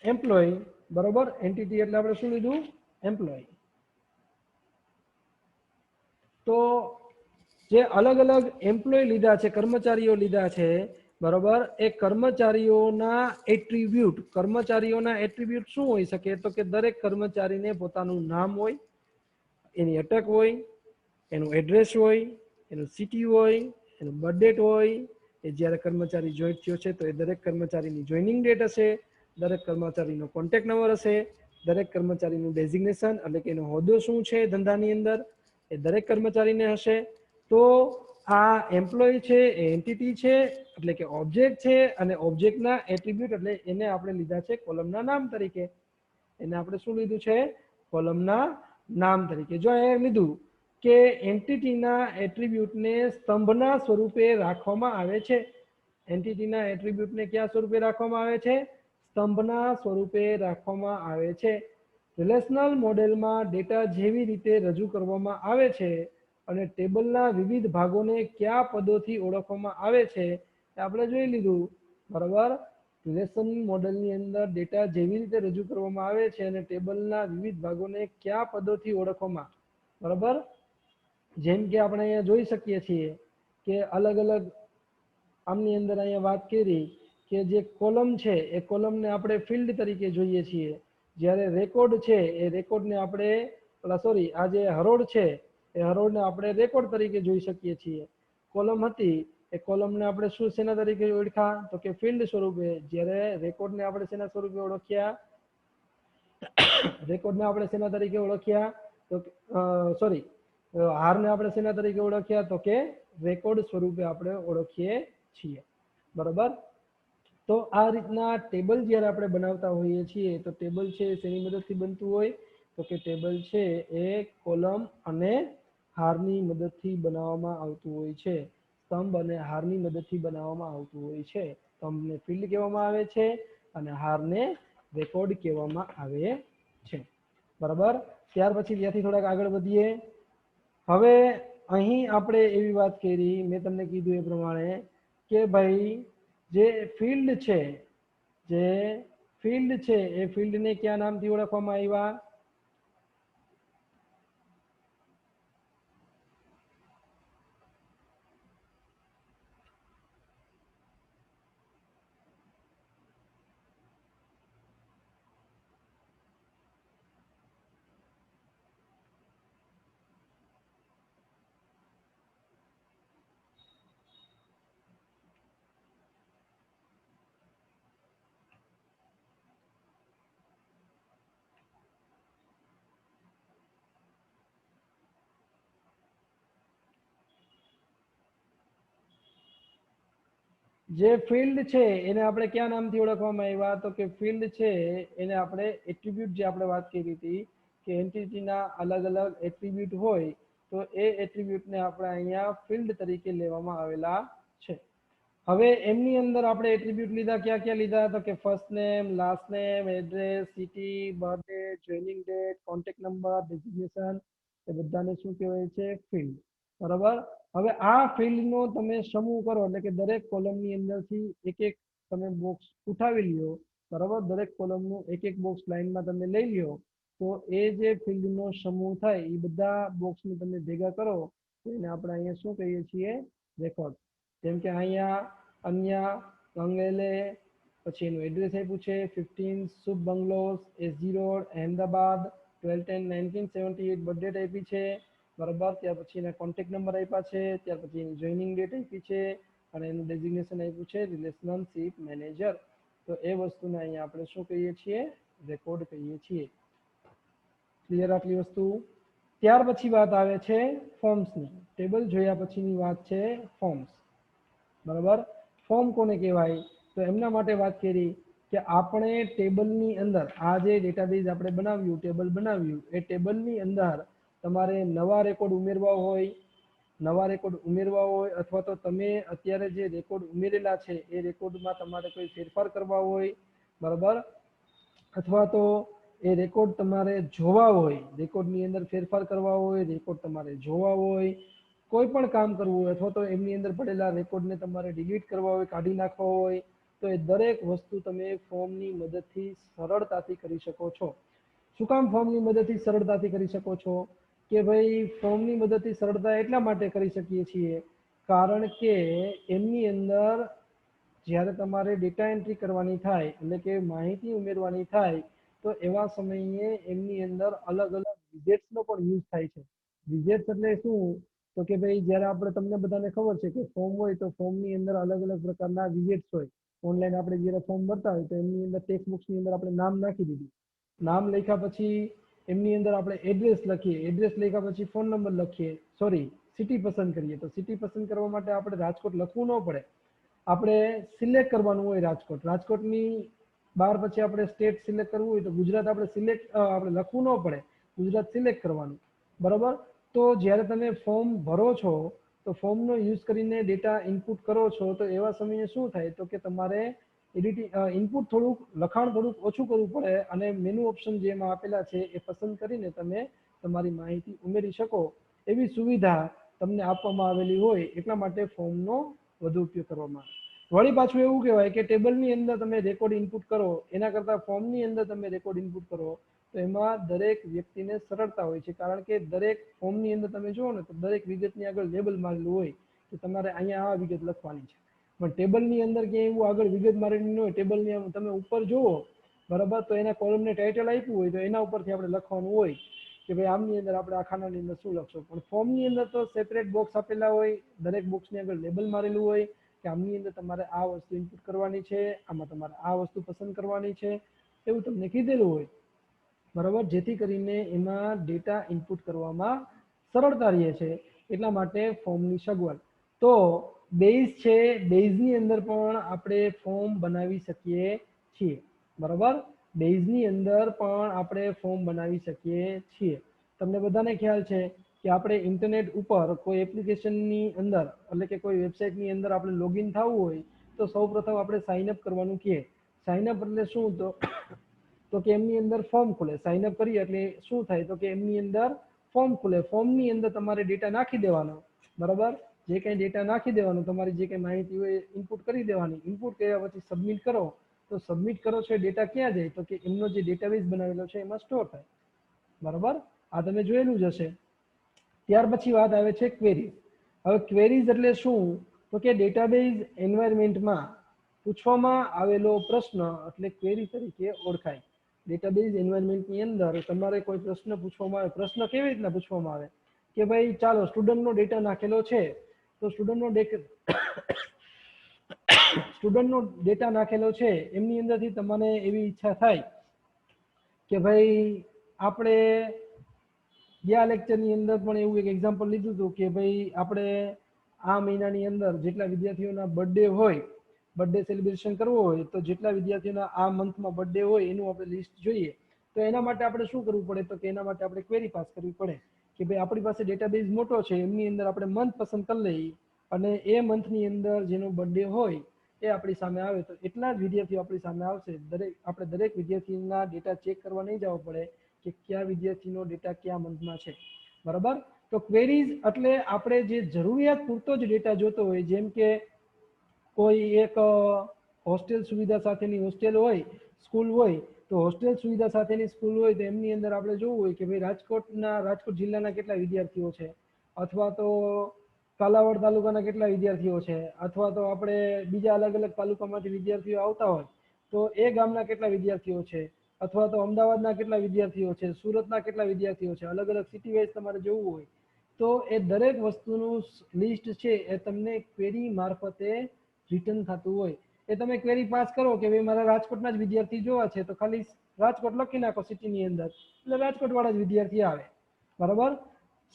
Speaker 1: એમ્પ્લોય, બરોબર. એન્ટિટી એટલે આપણે શું લીધું એમ્પ્લોય. તો જે અલગ અલગ એમ્પ્લોય લીધા છે, કર્મચારીઓ લીધા છે, બરોબર, એ કર્મચારીઓના એટ્રીબ્યુટ શું હોઈ શકે? તો કે દરેક કર્મચારીને પોતાનું નામ હોય, એની અટક હોય, એનું એડ્રેસ હોય, એનું સિટી હોય, એનું બર્થ ડેટ હોય, એ જ્યારે કર્મચારી જોઈન થયો છે તો એ દરેક કર્મચારીની જોઈનિંગ ડેટ હશે, દરેક કર્મચારીનો કોન્ટેક્ટ નંબર હશે, દરેક કર્મચારીનું ડેઝિગ્નેશન એટલે કે એનો હોદ્દો શું છે ધંધાની અંદર એ દરેક કર્મચારીને હશે. તો આ એમ્પ્લોય છે એ એન્ટિટી છે એટલે કે ઓબ્જેક્ટ છે, અને ઓબ્જેક્ટના એટ્રીબ્યુટ એટલે એને આપણે લીધા છે કોલમના નામ તરીકે. એને આપણે શું લીધું છે? કોલમના નામ તરીકે. જો એ લીધું કે એન્ટિટીના એટ્રીબ્યુટને સ્તંભના સ્વરૂપે રાખવામાં આવે છે. એન્ટિટીના એટ્રીબ્યુટને કયા સ્વરૂપે રાખવામાં આવે છે? સ્તંભના સ્વરૂપે રાખવામાં આવે છે. રિલેશનલ મોડેલમાં ડેટા જેવી રીતે રજૂ કરવામાં આવે છે અને ટેબલના વિવિધ ભાગોને કયા પદોથી ઓળખવામાં આવે છે એ આપણે જોઈ લીધું, બરાબર. રિલેશન મોડેલની અંદર ડેટા જેવી રીતે રજૂ કરવામાં આવે છે અને ટેબલના વિવિધ ભાગોને કયા પદોથી ઓળખવામાં, બરાબર. જેમ કે આપણે અહીંયા જોઈ શકીએ છીએ કે અલગ અલગ આમની અંદર અહીંયા વાત કરી કે જે કોલમ છે એ કોલમને આપણે ફિલ્ડ તરીકે જોઈએ છીએ, જ્યારે રેકોર્ડ છે એ રેકોર્ડને આપણે આ જે હરોળ છે એ હરોળને આપણે રેકોર્ડ તરીકે જોઈ શકીએ છીએ. કોલમ હતી એ કોલમને આપણે શેના તરીકે ઓળખ્યા? તો કે ફિલ્ડ સ્વરૂપે. જ્યારે રેકોર્ડને આપણે શેના સ્વરૂપે ઓળખ્યા? રેકોર્ડને આપણે શેના તરીકે ઓળખ્યા? તો હારને આપણે શેના તરીકે ઓળખ્યા? તો કે રેકોર્ડ સ્વરૂપે આપણે ઓળખીએ છીએ, બરાબર. તો આ રીતના ટેબલ જ્યારે આપણે બનાવતા હોઈએ છીએ તો ટેબલ છે શેની મદદથી બનતું હોય? તો કે ટેબલ છે એ કોલમ અને હારની મદદથી બનાવવામાં આવતું હોય છે. સ્તંભ અને હારની મદદથી બનાવવામાં આવતું હોય છે. સ્તંભને ફિલ્ડ કહેવામાં આવે છે અને હારને રેકોર્ડ કહેવામાં આવે છે, બરાબર. ત્યાર પછી ત્યાંથી થોડાક આગળ વધીએ. હવે અહીં આપણે એવી વાત કરી, મેં તમને કીધું એ પ્રમાણે કે ભાઈ જે ફિલ્ડ છે એ ફિલ્ડને કયા નામથી ઓળખવામાં આવ્યા? જે ફિલ્ડ છે એને આપણે કયા નામથી ઓળખવામાં આવ્યા? તો કે ફિલ્ડ છે એને આપણે એટ્રીબ્યુટ, જે આપણે વાત કરી હતી કે એન્ટિટીના અલગ અલગ એટ્રીબ્યુટ હોય તો એ એટ્રીબ્યુટને આપણે અહીંયા ફિલ્ડ તરીકે લેવામાં આવેલા છે. હવે એમની અંદર આપણે એટ્રીબ્યુટ લીધા, ક્યાં ક્યાં લીધા? તો કે first name, last name, address, city, birthday, joining date, contact number, designation, એ બધાને શું કહેવાય છે? ફિલ્ડ, બરાબર. હવે આ ફિલ્ડનો તમે સમૂહ કરો એટલે કે દરેક કોલમની અંદરથી એક એક તમે બોક્સ ઉઠાવી લ્યો, બરાબર. દરેક કોલમનું એક એક બોક્સ લાઈનમાં તમે લઈ લ્યો તો એ જે ફિલ્ડનો સમૂહ થાય એ બધા બોક્સને તમે ભેગા કરો તો એને આપણે અહીંયા શું કહીએ છીએ? રેકોર્ડ. જેમ કે અહીંયા અન્ય ગંગેલે, પછી એનું એડ્રેસ આપ્યું છે 15 Shubh bungalows, SG road, Ahmedabad, 12/10/1978 birth date આપી છે, બરાબર. ત્યાર પછી એના કોન્ટેક્ટ નંબર આપ્યા છે, ત્યાર પછી એની જોઈનિંગ ડેટ આપી છે અને એનું ડેઝિગ્નેશન આપ્યું છે રિલેશનશિપ મેનેજર. તો એ વસ્તુને અહીંયા આપણે શું કહીએ છીએ? રેકોર્ડ કહીએ છીએ. ક્લિયર આટલી વસ્તુ? ત્યાર પછી વાત આવે છે ફોર્મ્સની. ટેબલ જોયા પછીની વાત છે ફોર્મ્સ, બરાબર. ફોર્મ કોને કહેવાય? તો એમના માટે વાત કરી કે આપણે ટેબલની અંદર આ જે ડેટાબેઝ આપણે બનાવ્યું, ટેબલ બનાવ્યું, એ ટેબલની અંદર તમારે નવા રેકોર્ડ ઉમેરવા હોય અથવા તો તમે અત્યારે જે રેકોર્ડ ઉમેરેલા છે એ રેકોર્ડમાં તમારે કોઈ ફેરફાર કરવા હોય, બરાબર. અથવા તો એ રેકોર્ડ તમારે જોવા હોય, રેકોર્ડની અંદર ફેરફાર કરવા હોય, રેકોર્ડ તમારે જોવા હોય, કોઈ પણ કામ કરવું હોય અથવા તો એમની અંદર પડેલા રેકોર્ડને તમારે ડિલીટ કરવા હોય, કાઢી નાખવા હોય, તો એ દરેક વસ્તુ તમે ફોર્મની મદદથી સરળતાથી કરી શકો છો. શું કામ ફોર્મની મદદથી સરળતાથી કરી શકો છો? કે ભાઈ ફોર્મની મદદથી સરળતા એટલા માટે કરી શકીએ છીએ કારણ કે એમની અંદર જ્યારે તમારે ડેટા એન્ટ્રી કરવાની થાય એટલે કે માહિતી ઉમેરવાની થાય તો એવા સમયે એમની અંદર અલગ અલગ વિજેટ્સનો પણ યુઝ થાય છે. વિજેટ્સ એટલે શું? તો કે ભાઈ જ્યારે આપણે તમને બધાને ખબર છે કે ફોર્મ હોય તો ફોર્મની અંદર અલગ અલગ પ્રકારના વિજેટ્સ હોય. ઓનલાઈન આપણે જ્યારે ફોર્મ ભરતા હોય તો એમની અંદર ટેક્સ્ટ બોક્સની અંદર આપણે નામ નાખી દીધું. નામ લખ્યા પછી એમની અંદર આપણે એડ્રેસ લખીએ, એડ્રેસ લખ્યા પછી ફોન નંબર લખીએ, સોરી સિટી પસંદ કરીએ. તો સિટી પસંદ કરવા માટે આપણે રાજકોટ લખવું ન પડે, આપણે સિલેક્ટ કરવાનું હોય રાજકોટ. રાજકોટની બહાર પછી આપણે સ્ટેટ સિલેક્ટ કરવું હોય તો ગુજરાત આપણે લખવું ન પડે, ગુજરાત સિલેક્ટ કરવાનું. બરાબર? તો જ્યારે તમે ફોર્મ ભરો છો તો ફોર્મનો યુઝ કરીને ડેટા ઇનપુટ કરો છો તો એવા સમયે શું થાય તો કે તમારે ઇનપુટ થોડુંક લખાણ થોડુંક ઓછું કરવું પડે અને મેનુ ઓપ્શન જેમાં આપેલા છે એ પસંદ કરીને તમે તમારી માહિતી ઉમેરી શકો એવી સુવિધા તમને આપવામાં આવેલી હોય એટલા માટે ફોર્મનો વધુ ઉપયોગ કરવામાં આવે. વળી પાછું એવું કહેવાય કે ટેબલની અંદર તમે રેકોર્ડ ઇનપુટ કરો એના કરતાં ફોર્મની અંદર તમે રેકોર્ડ ઇનપુટ કરો તો એમાં દરેક વ્યક્તિને સરળતા હોય છે કારણ કે દરેક ફોર્મની અંદર તમે જુઓ ને તો દરેક વિગતની આગળ લેબલ મારેલું હોય કે તમારે અહીંયા આ વિગત લખવાની છે. પણ ટેબલની અંદર ક્યાંય એવું આગળ વિગત મારેલી ન હોય, ટેબલની તમે ઉપર જુઓ બરાબર તો એના કોલમને ટાઇટલ આપ્યું હોય તો એના ઉપરથી આપણે લખવાનું હોય કે ભાઈ આમની અંદર આપણે આ ખાનાની અંદર શું લખશો. પણ ફોર્મની અંદર તો સેપરેટ બોક્સ આપેલા હોય, દરેક બોક્સની આગળ લેબલ મારેલું હોય કે આમની અંદર તમારે આ વસ્તુ ઇનપુટ કરવાની છે, આમાં તમારે આ વસ્તુ પસંદ કરવાની છે, એવું તમને કીધેલું હોય. બરાબર? જેથી કરીને એમાં ડેટા ઇનપુટ કરવામાં સરળતા રહે છે એટલા માટે ફોર્મની સગવડ. તો બેઝ છે, બેઝની અંદર પણ આપણે ફોર્મ બનાવી શકીએ છીએ. બરાબર? બેઝની અંદર પણ આપણે ફોર્મ બનાવી શકીએ છીએ. તમને બધાને ખ્યાલ છે કે આપણે ઇન્ટરનેટ ઉપર કોઈ એપ્લિકેશનની અંદર એટલે કે કોઈ વેબસાઇટની અંદર આપણે લોગિન થવું હોય તો સૌપ્રથમ આપણે સાઇન અપ કરવાનું કહે. સાઇન અપ એટલે શું? તો કે એમની અંદર ફોર્મ ખુલે. સાઇન અપ કરીએ એટલે શું થાય તો કે એમની અંદર ફોર્મ ખુલે. ફોર્મની અંદર તમારે ડેટા નાખી દેવાનો. બરાબર? જે કંઈ ડેટા નાખી દેવાનું, તમારી જે કંઈ માહિતી હોય ઇનપુટ કરી દેવાની. ઇનપુટ કર્યા પછી સબમિટ કરો તો સબમિટ કરો છો એ ડેટા ક્યાં જાય તો કે એમનો જે ડેટાબેઝ બનાવેલો છે એમાં સ્ટોર થાય. બરાબર? આ તમે જોયેલું જ હશે. ત્યાર પછી વાત આવે છે ક્વેરીઝ. હવે ક્વેરીઝ એટલે શું? તો કે ડેટાબેઝ એન્વાયરમેન્ટમાં પૂછવામાં આવેલો પ્રશ્ન એટલે ક્વેરી તરીકે ઓળખાય. ડેટાબેઝ એન્વાયરમેન્ટની અંદર તમારે કોઈ પ્રશ્ન પૂછવામાં આવે. પ્રશ્ન કેવી રીતના પૂછવામાં આવે કે ભાઈ ચાલો સ્ટુડન્ટનો ડેટા નાખેલો છે તો સ્ટુડન્ટનો ડેટા નાખેલો છે એમની અંદરથી તમને એવી ઈચ્છા થાય કે ભાઈ આપણે ગયા લેક્ચરની અંદર પણ એવું એક એક્ઝામ્પલ લીધું હતું કે ભાઈ આપણે આ મહિનાની અંદર જેટલા વિદ્યાર્થીઓના બર્થડે હોય, બર્થડે સેલિબ્રેશન કરવો હોય તો જેટલા વિદ્યાર્થીઓના આ મંથમાં બર્થડે હોય એનું આપણે લિસ્ટ જોઈએ. તો એના માટે આપણે શું કરવું પડે તો કે એના માટે આપણે ક્વેરી પાસ કરવી પડે કે ભાઈ આપણી પાસે ડેટાબેઝ મોટો છે, એમની અંદર આપણે મંથ પસંદ કરી લઈએ અને એ મંથની અંદર જેનો બર્થડે હોય એ આપણી સામે આવે તો એટલા જ વિદ્યાર્થીઓ આપણી સામે આવશે. આપણે દરેક વિદ્યાર્થીના ડેટા ચેક કરવા નહીં જવું પડે કે કયા વિદ્યાર્થીનો ડેટા કયા મંથમાં છે. બરાબર? તો ક્વેરીઝ એટલે આપણે જે જરૂરિયાત પૂરતો જ ડેટા જોતો હોય, જેમ કે કોઈ એક હોસ્ટેલ સુવિધા સાથેની હોસ્ટેલ હોય, સ્કૂલ હોય તો હોસ્ટેલ સુવિધા સાથેની સ્કૂલ હોય તો એમની અંદર આપણે જોવું હોય કે ભાઈ રાજકોટ જિલ્લાના કેટલા વિદ્યાર્થીઓ છે, અથવા તો કાલાવડ તાલુકાના કેટલા વિદ્યાર્થીઓ છે, અથવા તો આપણે બીજા અલગ અલગ તાલુકામાંથી વિદ્યાર્થીઓ આવતા હોય તો એ ગામના કેટલા વિદ્યાર્થીઓ છે, અથવા તો અમદાવાદના કેટલા વિદ્યાર્થીઓ છે, સુરતના કેટલા વિદ્યાર્થીઓ છે, અલગ અલગ સિટી વાઇઝ તમારે જોવું હોય તો એ દરેક વસ્તુનું લિસ્ટ છે એ તમને ક્વેરી મારફતે રિટર્ન થતું હોય. એ તમે ક્વેરી પાસ કરો કે ભાઈ મારા રાજકોટના જ વિદ્યાર્થી જોવા છે તો ખાલી રાજકોટ લખી નાખો સિટીની અંદર એટલે રાજકોટવાળા જ વિદ્યાર્થી આવે. બરાબર?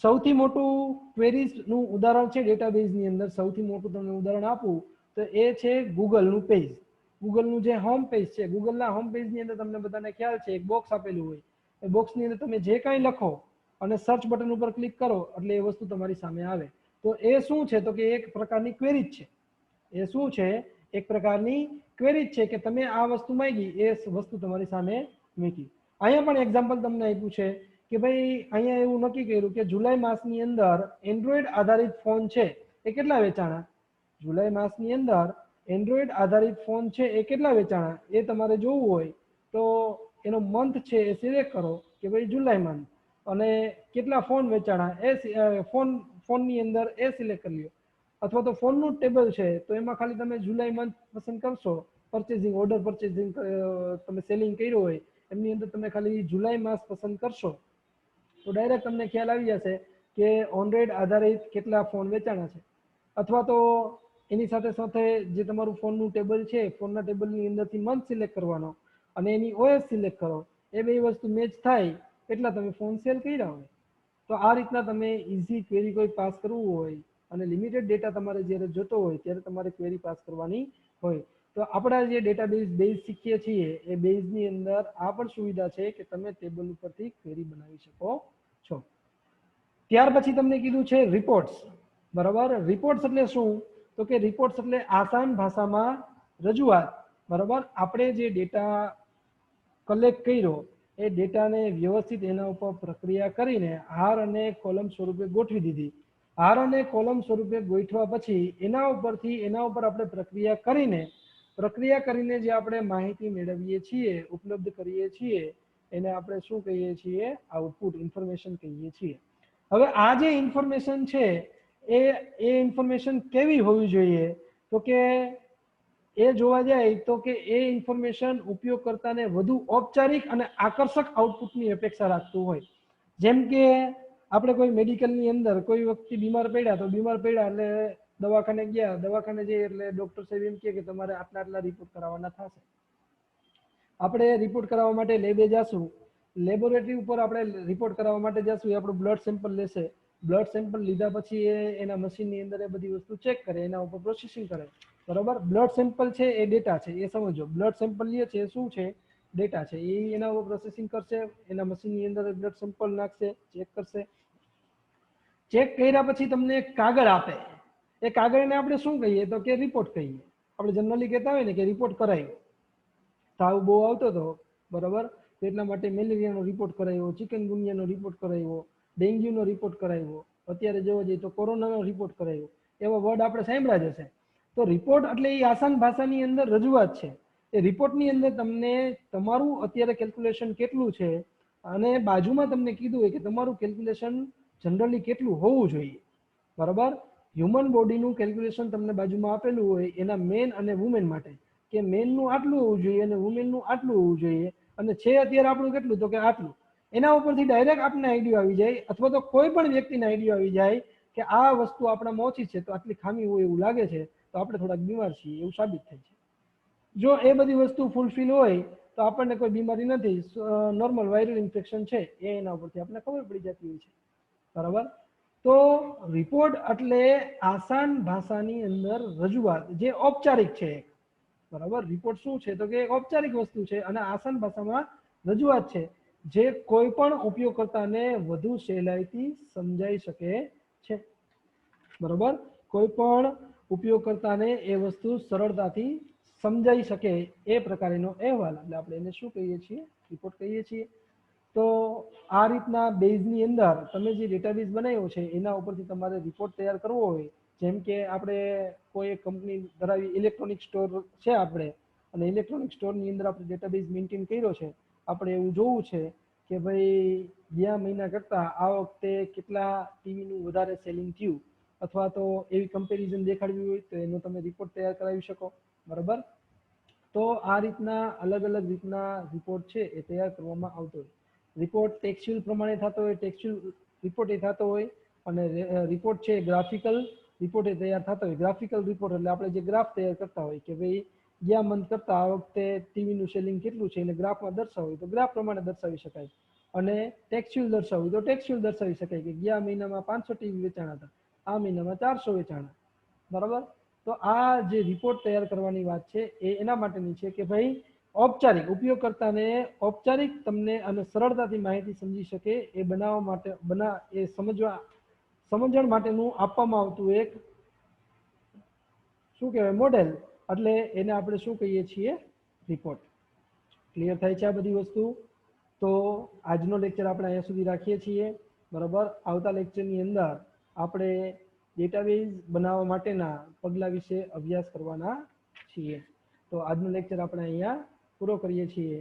Speaker 1: સૌથી મોટું ક્વેરીઝનું ઉદાહરણ છે ડેટાબેઝની અંદર, સૌથી મોટું તમને ઉદાહરણ આપું તો એ છે ગૂગલનું પેજ. ગૂગલનું જે હોમ પેજ છે, ગૂગલના હોમ પેજની અંદર તમને બધાને ખ્યાલ છે એક બોક્સ આપેલું હોય. એ બોક્સની અંદર તમે જે કાંઈ લખો અને સર્ચ બટન ઉપર ક્લિક કરો એટલે એ વસ્તુ તમારી સામે આવે. તો એ શું છે તો કે એક પ્રકારની ક્વેરી જ છે. એ શું છે? એક પ્રકારની ક્વેરી છે કે તમે આ વસ્તુ માંગી એ વસ્તુ તમારી સામે મૂકી. અહીંયા પણ એક્ઝામ્પલ તમને આપ્યું છે કે ભાઈ અહીંયા એવું નક્કી કર્યું કે જુલાઈ માસની અંદર એન્ડ્રોઈડ આધારિત ફોન છે એ કેટલા વેચાણા, જુલાઈ માસની અંદર એન્ડ્રોઈડ આધારિત ફોન છે એ કેટલા વેચાણા એ તમારે જોવું હોય તો એનો મંથ છે એ સિલેક્ટ કરો કે ભાઈ જુલાઈ મંથ, અને કેટલા ફોન વેચાણા એ ફોનની અંદર એ સિલેક્ટ કરી લ્યો, અથવા તો ફોનનું ટેબલ છે તો એમાં ખાલી તમે જુલાઈ મંથ પસંદ કરશો, પરચેસિંગ ઓર્ડર પરચેસિંગ તમે સેલિંગ કર્યું હોય એમની અંદર તમે ખાલી જુલાઈ માસ પસંદ કરશો તો ડાયરેક્ટ તમને ખ્યાલ આવી જશે કે ઓનરેડ આધારિત કેટલા ફોન વેચાણા છે. અથવા તો એની સાથે સાથે જે તમારું ફોનનું ટેબલ છે ફોનના ટેબલની અંદરથી મંથ સિલેક્ટ કરવાનો અને એની ઓએસ સિલેક્ટ કરો, એ બે વસ્તુ મેચ થાય એટલા તમે ફોન સેલ કર્યા હોય. તો આ રીતના તમે ઇઝી ક્વેરી કોઈ પાસ કરવું હોય અને લિમિટેડ ડેટા તમારે જ્યારે જોતો હોય ત્યારે તમારે ક્વેરી પાસ કરવાની હોય તો આપણા જે બેઝ શીખીએ છીએ એ બેઝની અંદર આ પણ સુવિધા છે કે તમે ટેબલ ઉપરથી ક્વેરી બનાવી શકો છો. ત્યાર પછી તમને કીધું છે રિપોર્ટ્સ, બરાબર. રિપોર્ટ્સ એટલે શું તો કે રિપોર્ટ્સ એટલે આસાન ભાષામાં રજૂઆત, બરાબર. આપણે જે ડેટા કલેક્ટ કર્યો એ ડેટાને વ્યવસ્થિત એના ઉપર પ્રક્રિયા કરીને હાર અને કોલમ સ્વરૂપે ગોઠવી દીધી. હાર અને કોલમ સ્વરૂપે ગોઠવા પછી એના ઉપર આપણે પ્રક્રિયા કરીને જે આપણે માહિતી મેળવીએ છીએ, ઉપલબ્ધ કરીએ છીએ એને આપણે શું કહીએ છીએ, આઉટપુટ ઇન્ફોર્મેશન કહીએ છીએ. હવે આ જે ઇન્ફોર્મેશન છે એ ઇન્ફોર્મેશન કેવી હોવી જોઈએ તો કે એ જોવા જાય તો કે એ ઇન્ફોર્મેશન ઉપયોગકર્તાને વધુ ઔપચારિક અને આકર્ષક આઉટપુટની અપેક્ષા રાખતું હોય. જેમ કે આપણે કોઈ મેડિકલની અંદર કોઈ વ્યક્તિ બીમાર પડ્યા એટલે દવાખાને ગયા, દવાખાને જઈએ એટલે ડૉક્ટર સાહેબ એમ કહે કે તમારે આટલા રિપોર્ટ કરાવવાના થશે. આપણે રિપોર્ટ કરાવવા માટે લેબે જઈશું, લેબોરેટરી ઉપર આપણે રિપોર્ટ કરાવવા માટે જઈશું, એ આપણું બ્લડ સેમ્પલ લેશે. બ્લડ સેમ્પલ લીધા પછી એના મશીનની અંદર એ બધી વસ્તુ ચેક કરે, એના ઉપર પ્રોસેસિંગ કરે, બરાબર. બ્લડ સેમ્પલ છે એ ડેટા છે, એ સમજો. બ્લડ સેમ્પલ લે છે એ શું છે, ડેટા છે. એ એના ઉપર પ્રોસેસિંગ કરશે, એના મશીનની અંદર બ્લડ સેમ્પલ નાખશે, ચેક કરશે. ચેક કર્યા પછી તમને એક કાગળ આપે, એ કાગળને આપણે શું કહીએ તો કે રિપોર્ટ કહીએ. આપણે જનરલી કહેતા હોય ને કે રિપોર્ટ કરાવ્યો, તાવ બહુ આવતો હતો, બરાબર, તો એટલા માટે મેલેરિયાનો રિપોર્ટ કરાવ્યો, ચિકનગુનિયાનો રિપોર્ટ કરાવ્યો, ડેન્ગ્યુનો રિપોર્ટ કરાવ્યો, અત્યારે જોવા જઈએ તો કોરોનાનો રિપોર્ટ કરાવ્યો, એવા વર્ડ આપણે સાંભળ્યા જ હશે. તો રિપોર્ટ એટલે એ આસાન ભાષાની અંદર રજૂઆત છે. એ રિપોર્ટની અંદર તમને તમારું અત્યારે કેલ્ક્યુલેશન કેટલું છે અને બાજુમાં તમને કીધું હોય કે તમારું કેલ્ક્યુલેશન જનરલી કેટલું હોવું જોઈએ, બરાબર. હ્યુમન બોડીનું કેલ્ક્યુલેશન તમને બાજુમાં આપેલું હોય એના મેન અને વુમેન માટે, કે મેનનું આટલું હોવું જોઈએ અને વુમેનનું આટલું હોવું જોઈએ, અને છે અત્યારે આપણું કેટલું તો કે આટલું. એના ઉપરથી ડાયરેક્ટ આપણને આઈડિયો આવી જાય, અથવા તો કોઈ પણ વ્યક્તિને આઈડિયો આવી જાય કે આ વસ્તુ આપણામાં ઓછી છે તો આટલી ખામી હોય એવું લાગે છે, તો આપણે થોડાક બીમાર છીએ એવું સાબિત થાય છે. જો એ બધી વસ્તુ ફૂલફિલ હોય તો આપણને કોઈ બીમારી નથી, નોર્મલ વાયરલ ઇન્ફેક્શન છે એ એના ઉપરથી આપણને ખબર પડી જતી હોય છે, બરાબર. તો રિપોર્ટ એટલે આસાન ભાષાની અંદર રજૂઆત જે ઔપચારિક છે, બરાબર. રિપોર્ટ શું છે તો કે એક ઔપચારિક વસ્તુ છે અને આસાન ભાષામાં રજૂઆત છે જે કોઈ પણ ઉપયોગકર્તાને વધુ સહેલાઈથી સમજાઈ શકે છે, બરાબર. કોઈ પણ ઉપયોગકર્તાને એ વસ્તુ સરળતાથી સમજાઈ શકે એ પ્રકારનો અહેવાલ, એટલે આપણે એને શું કહીએ છીએ, રિપોર્ટ કહીએ છીએ. તો આ રીતના બેઝની અંદર તમે જે ડેટાબેઝ બનાવ્યો છે એના ઉપરથી તમારે રિપોર્ટ તૈયાર કરવો હોય, જેમ કે આપણે કોઈ એક કંપની ધરાવી ઇલેક્ટ્રોનિક સ્ટોર છે આપણે, અને ઇલેક્ટ્રોનિક સ્ટોરની અંદર આપણે ડેટાબેઝ મેન્ટેન કર્યો છે, આપણે એવું જોવું છે કે ભાઈ ગયા મહિના કરતાં આ વખતે કેટલા ટીવીનું વધારે સેલિંગ થયું, અથવા તો એવી કમ્પેરિઝન દેખાડવી હોય તો એનો તમે રિપોર્ટ તૈયાર કરાવી શકો, બરાબર. તો આ રીતના અલગ અલગ રીતના રિપોર્ટ છે એ તૈયાર કરવામાં આવતો હોય. રિપોર્ટ ટેક્સ્ચ્યુઅલ પ્રમાણે થતો હોય, ટેક્સ્ચ્યુઅલ રિપોર્ટ એ થતો હોય, અને રિપોર્ટ છે ગ્રાફિકલ રિપોર્ટ એ તૈયાર થતો હોય. ગ્રાફિકલ રિપોર્ટ એટલે આપણે જે ગ્રાફ તૈયાર કરતા હોય કે ભાઈ ગયા મંથ કરતાં આ વખતે ટીવીનું સેલિંગ કેટલું છે એને ગ્રાફમાં દર્શાવવું તો ગ્રાફ પ્રમાણે દર્શાવી શકાય, અને ટેક્સ્ચ્યુઅલ દર્શાવવું તો ટેક્સ્ચ્યુઅલ દર્શાવી શકાય કે ગયા મહિનામાં 500 ટીવી વેચાણા હતા, આ મહિનામાં 400 વેચાણા, બરાબર. તો આ જે રિપોર્ટ તૈયાર કરવાની વાત છે એ એના માટેની છે કે ભાઈ ઔપચારિક ઉપયોગકર્તાને ઔપચારિક તમને અને સરળતાથી માહિતી સમજી શકે એ બનાવવા માટે સમજણ માટેનું આપવામાં આવતું એક શું કહેવાય મોડેલ, એટલે એને આપણે શું કહીએ છીએ, રિપોર્ટ. ક્લિયર થાય છે આ બધી વસ્તુ? તો આજનો લેક્ચર આપણે અહીંયા સુધી રાખીએ છીએ, બરાબર. આવતા લેક્ચરની અંદર આપણે ડેટાબેઝ બનાવવા માટેના પગલાં વિશે અભ્યાસ કરવાના છીએ. તો આજનો લેક્ચર આપણે અહીંયા પૂરો કરીએ છીએ.